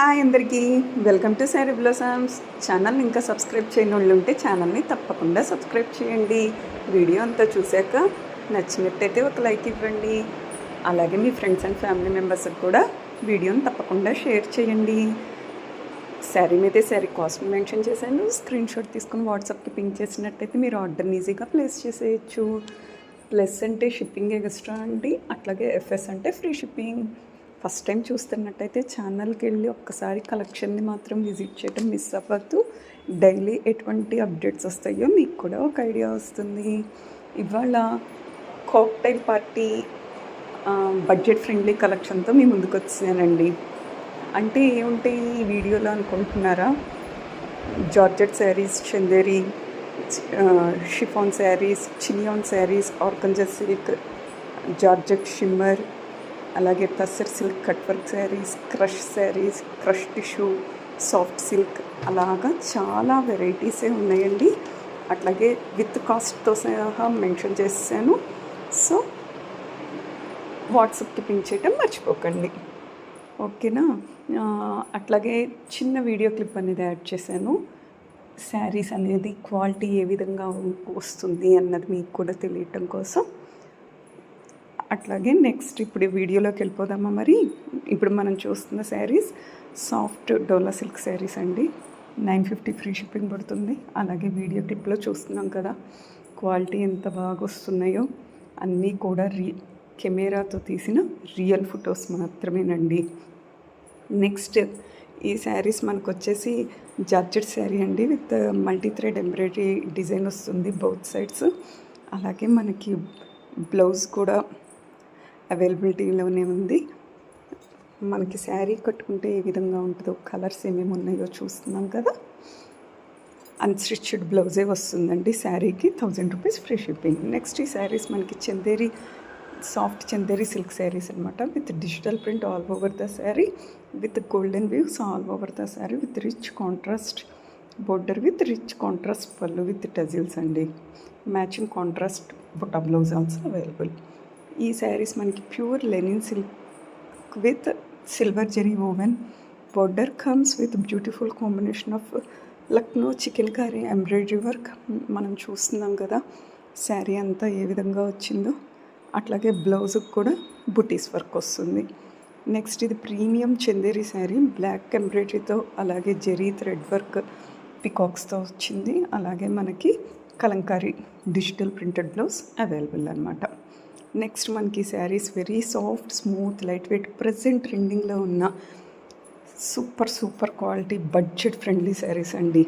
Hi అందరికీ, welcome to sari blossoms channel. ఇంకా subscribe చేయని వాళ్ళు ఉంటే ఛానల్ని తప్పకుండా సబ్స్క్రైబ్ చేయండి. వీడియో అంతా చూశాక నచ్చినట్టయితే ఒక లైక్ ఇవ్వండి. అలాగే మీ ఫ్రెండ్స్ అండ్ ఫ్యామిలీ మెంబర్స్కి కూడా వీడియోని తప్పకుండా షేర్ చేయండి. శారీ మీదే శారీ కాస్ట్ మెన్షన్ చేశాను. స్క్రీన్ షాట్ తీసుకుని వాట్సాప్కి పింక్ చేసినట్టయితే మీరు ఆర్డర్ని ఈజీగా ప్లేస్ చేసేయచ్చు. ప్లస్ అంటే షిప్పింగ్ ఎక్స్ట్రా అండి, అట్లాగే ఎఫ్ఎస్ అంటే ఫ్రీ షిప్పింగ్. ఫస్ట్ టైం చూస్తున్నట్టయితే ఛానల్కి వెళ్ళి ఒక్కసారి కలెక్షన్ని మాత్రం విజిట్ చేయడం మిస్ అవ్వద్దు. డైలీ ఎటువంటి అప్డేట్స్ వస్తాయో మీకు కూడా ఒక ఐడియా వస్తుంది. ఇవాళ కాక్టైల్ పార్టీ బడ్జెట్ ఫ్రెండ్లీ కలెక్షన్తో మీ ముందుకు వచ్చానండి. అంటే ఏముంటాయి ఈ వీడియోలో అనుకుంటున్నారా? Georgette sarees, Chanderi chiffon sarees, chinon sarees, organza silk, georgette shimmer, అలాగే tussar silk cut work sarees, crush tissue, soft silk, అలాగా చాలా వెరైటీసే ఉన్నాయండి. అట్లాగే విత్ కాస్ట్తో సహా మెన్షన్ చేశాను. సో వాట్సాప్కి పింక్ చేయటం మర్చిపోకండి, ఓకేనా? అట్లాగే చిన్న వీడియో క్లిప్ అనేది యాడ్ చేశాను. శారీస్ అనేది క్వాలిటీ ఏ విధంగా వస్తుంది అన్నది మీకు కూడా తెలియటం కోసం. అట్లాగే నెక్స్ట్ ఇప్పుడు వీడియోలోకి వెళ్ళిపోదామా? మరి ఇప్పుడు మనం చూస్తున్న శారీస్ సాఫ్ట్ డోలా సిల్క్ శారీస్ అండి. 950 ఫ్రీ షిప్పింగ్ పడుతుంది. అలాగే వీడియో క్లిప్లో చూస్తున్నాం కదా క్వాలిటీ ఎంత బాగా వస్తున్నాయో. అన్నీ కూడా కెమెరాతో తీసిన రియల్ ఫొటోస్ మాత్రమేనండి. నెక్స్ట్ ఈ శారీస్ మనకు వచ్చేసి జార్జెట్ శారీ అండి, with multi thread embroidery design వస్తుంది బౌత్ సైడ్స్. అలాగే మనకి బ్లౌజ్ కూడా అవైలబిలిటీలోనే ఉంది. మనకి శారీ కట్టుకుంటే ఏ విధంగా ఉంటుందో, కలర్స్ ఏమేమి ఉన్నాయో చూస్తున్నాం కదా. అన్స్టిచ్డ్ బ్లౌజే వస్తుందండి శారీకి. 1000 రూపీస్ ఫ్రీ షిప్పింగ్. నెక్స్ట్ ఈ శారీస్ మనకి చందేరి సాఫ్ట్ చందేరి సిల్క్ శారీస్ అనమాట, with digital print all over the sari, with golden views all over the sari, with rich contrast border, with rich contrast pallu, with tassels అండి. Matching contrast buta blouse also available. ఈ శారీస్ మనకి pure linen silk with silver zari woven border comes with beautiful combination of Lucknow chikankari embroidery work. మనం చూస్తున్నాం కదా శారీ అంతా ఏ విధంగా వచ్చిందో. అట్లాగే బ్లౌజ్కి కూడా బుటీస్ వర్క్ వస్తుంది. నెక్స్ట్ ఇది ప్రీమియం చందేరి శారీ, బ్లాక్ ఎంబ్రాయిడరీతో, అలాగే జెరీ థ్రెడ్ వర్క్ పికాక్స్తో వచ్చింది. అలాగే మనకి Kalamkari digital printed blouse available అనమాట. నెక్స్ట్ మనకి saris very soft, smooth, light weight, present ట్రెండింగ్లో ఉన్న super quality budget friendly saris అండి.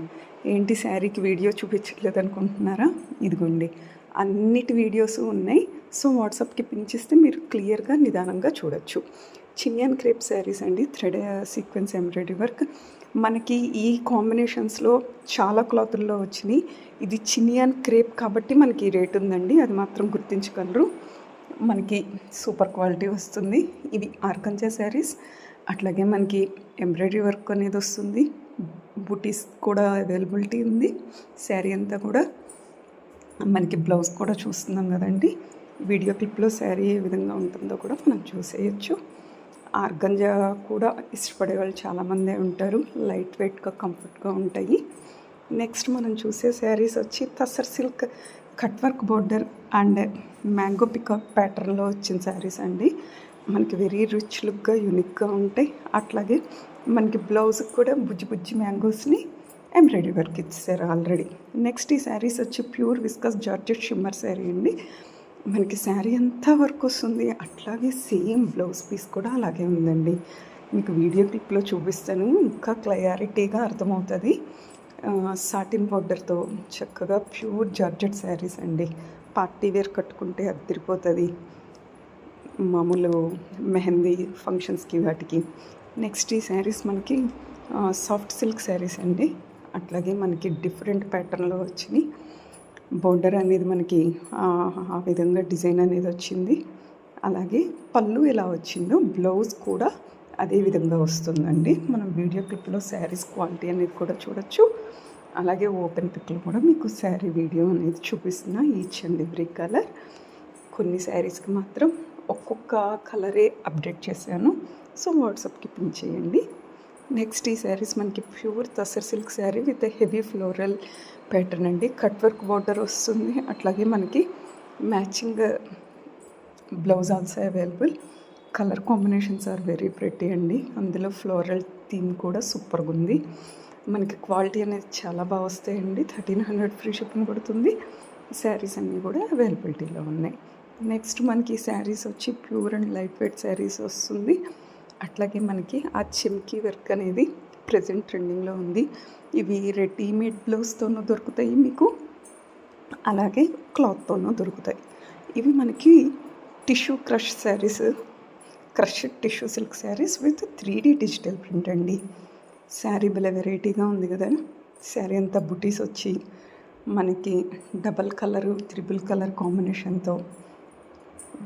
ఏంటి శారీకి వీడియో చూపించట్లేదు అనుకుంటున్నారా? ఇదిగోండి అన్నిటి వీడియోస్ ఉన్నాయి. సో వాట్సాప్కి పింక్ చేస్తే మీరు క్లియర్గా నిదానంగా చూడొచ్చు. చినియన్ క్రేప్ శారీస్ అండి, థ్రెడ్ సీక్వెన్స్ ఎంబ్రాయిడరీ వర్క్. మనకి ఈ కాంబినేషన్స్లో చాలా క్లాతుల్లో వచ్చినాయి. ఇది చినియన్ క్రేప్ కాబట్టి మనకి ఈ రేట్ ఉందండి, అది మాత్రం గుర్తించగలరు. మనకి సూపర్ క్వాలిటీ వస్తుంది. ఇవి ఆర్గంజా శారీస్. అట్లాగే మనకి ఎంబ్రాయిడరీ వర్క్ అనేది వస్తుంది, బుటీస్ కూడా అవైలబిలిటీ ఉంది. శారీ అంతా కూడా మనకి బ్లౌజ్ కూడా చూస్తున్నాం కదండి. వీడియో క్లిప్లో శారీ ఏ విధంగా ఉంటుందో కూడా మనం చూసేయచ్చు. ఆర్గంజా కూడా ఇష్టపడే వాళ్ళు చాలామందే ఉంటారు, లైట్ వెయిట్గా కంఫర్ట్గా ఉంటాయి. నెక్స్ట్ మనం చూసే శారీస్ వచ్చి tussar silk cut work border and mango peacock ప్యాటర్న్లో వచ్చిన శారీస్ అండి. మనకి వెరీ రిచ్ లుక్గా యూనిక్గా ఉంటాయి. అట్లాగే మనకి బ్లౌజ్కి కూడా బుజ్జి మ్యాంగోస్ని ఎంబ్రాయిడరీ వర్క్ ఇచ్చారు ఆల్రెడీ. నెక్స్ట్ ఈ శారీస్ వచ్చి pure viscous georgette shimmer sari అండి. మనకి శారీ అంతా వర్క్ వస్తుంది. అట్లాగే సేమ్ బ్లౌజ్ పీస్ కూడా అలాగే ఉందండి. మీకు వీడియో క్లిప్లో చూపిస్తాను, ఇంకా క్లారిటీగా అర్థమవుతుంది. సాటిన్ బోర్డర్తో చక్కగా ప్యూర్ జార్జెట్ శారీస్ అండి. పార్టీ వేర్ కట్టుకుంటే అద్దరిపోతుంది, మామూలు మెహందీ ఫంక్షన్స్కి వాటికి. నెక్స్ట్ ఈ శారీస్ మనకి సాఫ్ట్ సిల్క్ శారీస్ అండి. అట్లాగే మనకి డిఫరెంట్ ప్యాటర్న్లో వచ్చినాయి. బోర్డర్ అనేది మనకి ఆ విధంగా డిజైన్ అనేది వచ్చింది. అలాగే పళ్ళు ఎలా వచ్చిందో బ్లౌజ్ కూడా అదే విధంగా వస్తుందండి. మనం వీడియో క్లిప్లో శారీస్ క్వాలిటీ అనేది కూడా చూడొచ్చు. అలాగే ఓపెన్ పిక్లో కూడా మీకు శారీ వీడియో అనేది చూపిస్తున్నా, ఈచ్ అండ్ ఎవ్రీ కలర్. కొన్ని శారీస్కి మాత్రం ఒక్కొక్క కలరే అప్డేట్ చేశాను. సో వాట్సాప్కి పింక్ చేయండి. నెక్స్ట్ ఈ శారీస్ మనకి pure tussar silk sari with heavy floral pattern అండి. కట్ వర్క్ బార్డర్ వస్తుంది. అట్లాగే మనకి matching blouse also available. Colour combinations are very pretty అండి. అందులో ఫ్లోరల్ థీమ్ కూడా సూపర్గా ఉంది. మనకి క్వాలిటీ అనేది చాలా బాగా వస్తాయండి. 1300 ఫ్రీ షిప్పింగ్ పడుతుంది. శారీస్ అన్నీ కూడా అవైలబిలిటీలో ఉన్నాయి. నెక్స్ట్ మనకి శారీస్ వచ్చి pure and light weight saris వస్తుంది. అట్లాగే మనకి ఆ చెమ్కీ వర్క్ అనేది ప్రజెంట్ ట్రెండింగ్లో ఉంది. ఇవి రెడీమేడ్ బ్లౌజ్తోనూ దొరుకుతాయి మీకు, అలాగే క్లాత్తోనూ దొరుకుతాయి. ఇవి మనకి tissue crush saris, crushed tissue silk saris with 3D digital print అండి. శారీ భలే వెరైటీగా ఉంది కదా. శారీ అంతా బుటీస్ వచ్చి మనకి డబల్ కలరు, త్రిబుల్ కలర్ కాంబినేషన్తో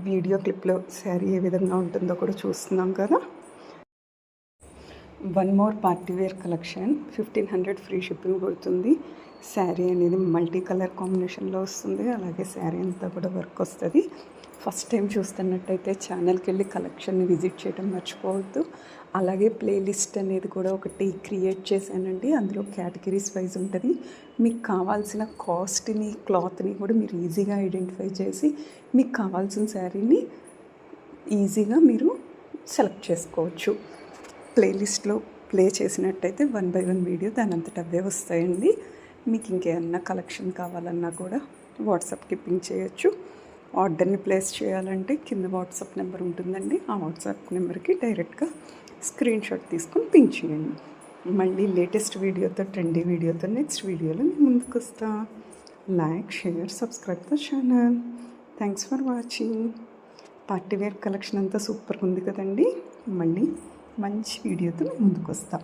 వీడియో క్లిప్లో శారీ ఏ విధంగా ఉంటుందో కూడా చూస్తున్నాం కదా. One more party wear collection. 1500 free shipping పడుతుంది. శారీ అనేది మల్టీ కలర్ కాంబినేషన్లో వస్తుంది. అలాగే శారీ అంతా కూడా వర్క్ వస్తుంది. ఫస్ట్ టైం చూస్తున్నట్టయితే ఛానల్కి వెళ్ళి కలెక్షన్ని విజిట్ చేయడం మర్చిపోవద్దు. అలాగే ప్లేలిస్ట్ అనేది కూడా ఒకటి క్రియేట్ చేశానండి. అందులో కేటగిరీస్ వైజ్ ఉంటుంది. మీకు కావాల్సిన కాస్ట్ని, క్లాత్ని కూడా మీరు ఈజీగా ఐడెంటిఫై చేసి మీకు కావాల్సిన శారీని ఈజీగా మీరు సెలెక్ట్ చేసుకోవచ్చు. ప్లేలిస్ట్లో ప్లే చేసినట్టయితే 1 by 1 వీడియో దాని అంతటా అవే వస్తాయండి. మీకు ఇంకేమన్నా కలెక్షన్ కావాలన్నా కూడా వాట్సాప్కి పింక్ చేయొచ్చు. ఆర్డర్ని ప్లేస్ చేయాలంటే కింద వాట్సాప్ నెంబర్ ఉంటుందండి. ఆ వాట్సాప్ నెంబర్కి డైరెక్ట్గా స్క్రీన్ షాట్ తీసుకొని పింక్ చేయండి. మళ్ళీ లేటెస్ట్ వీడియోతో, ట్రెండీ వీడియోతో నెక్స్ట్ వీడియోలో నేను ముందుకు వస్తా. Like, share, subscribe the channel. Thanks for watching. Party wear collection అంతా సూపర్గా ఉంది కదండి. మళ్ళీ మంచి వీడియోతో ముందుకు వస్తాం.